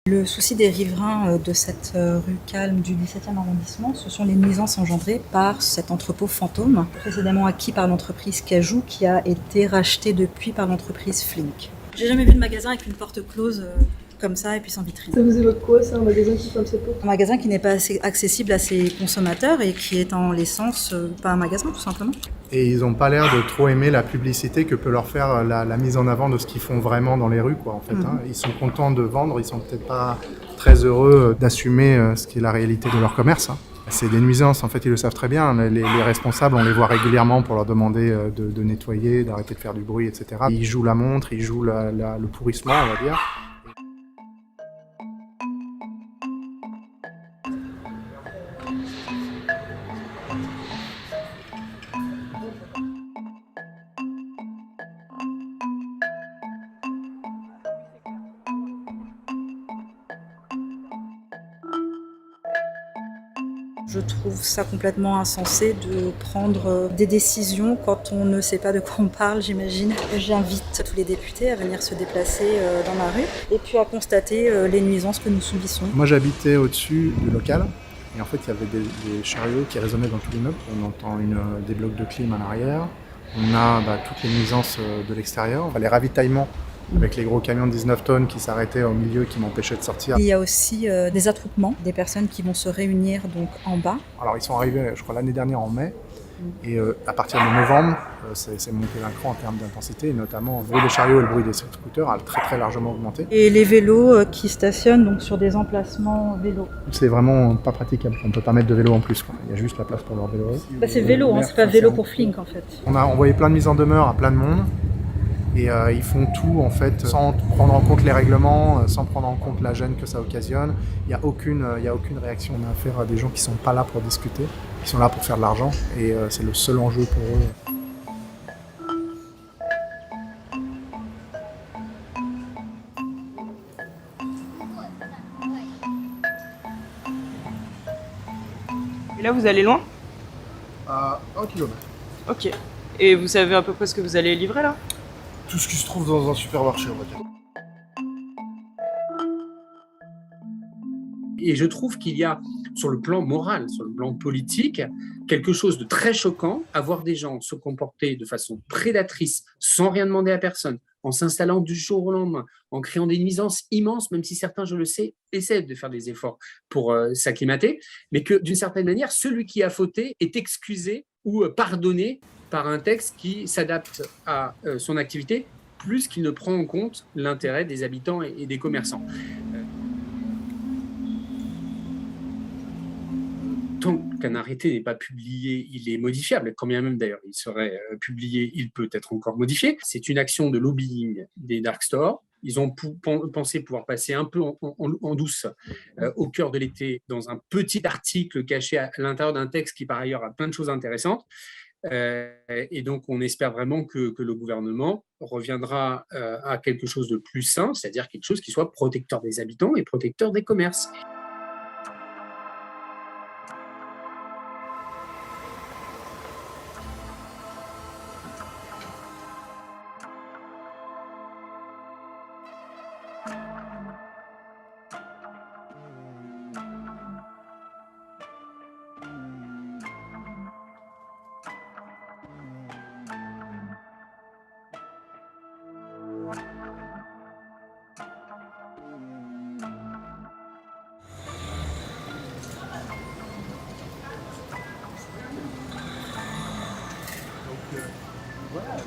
Le souci des riverains de cette rue Calme du 17e arrondissement, ce sont les nuisances engendrées par cet entrepôt fantôme, précédemment acquis par l'entreprise Cajou, qui a été racheté depuis par l'entreprise Flink. J'ai jamais vu de magasin avec une porte close comme ça et puis sans vitrine. Ça vous évoque quoi, ça, un magasin qui ferme ses portes? Un magasin qui n'est pas assez accessible à ses consommateurs et qui est en l'essence pas un magasin tout simplement. Et ils n'ont pas l'air de trop aimer la publicité que peut leur faire la mise en avant de ce qu'ils font vraiment dans les rues, quoi, en fait. Hein. Ils sont contents de vendre, ils sont peut-être pas très heureux d'assumer ce qui est la réalité de leur commerce. Hein. C'est des nuisances, en fait, ils le savent très bien. Les responsables, on les voit régulièrement pour leur demander de nettoyer, d'arrêter de faire du bruit, etc. Ils jouent la montre, ils jouent le pourrissement, on va dire. Je trouve ça complètement insensé de prendre des décisions quand on ne sait pas de quoi on parle, j'imagine. J'invite tous les députés à venir se déplacer dans ma rue et puis à constater les nuisances que nous subissons. Moi, j'habitais au-dessus du local. Et en fait, il y avait des chariots qui résonnaient dans tout l'immeuble. On entend des blocs de clim à l'arrière. On a toutes les nuisances de l'extérieur. Enfin, les ravitaillements avec les gros camions de 19 tonnes qui s'arrêtaient au milieu, qui m'empêchaient de sortir. Il y a aussi des attroupements, des personnes qui vont se réunir donc en bas. Alors, ils sont arrivés, je crois, l'année dernière en mai. Et à partir de novembre, c'est monté d'un cran en termes d'intensité, et notamment le bruit des chariots et le bruit des scooters a très très largement augmenté. Et les vélos qui stationnent donc sur des emplacements vélos. C'est vraiment pas praticable, on ne peut pas mettre de vélo en plus, quoi. Il y a juste la place pour leur vélo. C'est vélo, c'est pas vélo pour Flink en fait. On a envoyé plein de mises en demeure à plein de monde. Et ils font tout en fait sans prendre en compte les règlements, sans prendre en compte la gêne que ça occasionne. Il n'y a aucune réaction. On a affaire à des gens qui ne sont pas là pour discuter, qui sont là pour faire de l'argent. Et c'est le seul enjeu pour eux. Et là, vous allez loin? À 1 km. Ok. Et vous savez à peu près ce que vous allez livrer là? Tout ce qui se trouve dans un supermarché, on va dire. Et je trouve qu'il y a, sur le plan moral, sur le plan politique, quelque chose de très choquant à voir des gens se comporter de façon prédatrice, sans rien demander à personne, en s'installant du jour au lendemain, en créant des nuisances immenses, même si certains, je le sais, essaient de faire des efforts pour s'acclimater, mais que d'une certaine manière, celui qui a fauté est excusé ou pardonné par un texte qui s'adapte à son activité, plus qu'il ne prend en compte l'intérêt des habitants et des commerçants. Tant qu'un arrêté n'est pas publié, il est modifiable. Quand bien même d'ailleurs il serait publié, il peut être encore modifié. C'est une action de lobbying des dark stores. Ils ont pensé pouvoir passer un peu en douce au cœur de l'été dans un petit article caché à l'intérieur d'un texte qui par ailleurs a plein de choses intéressantes. Et donc on espère vraiment que le gouvernement reviendra à quelque chose de plus sain, c'est-à-dire quelque chose qui soit protecteur des habitants et protecteur des commerces. Voilà.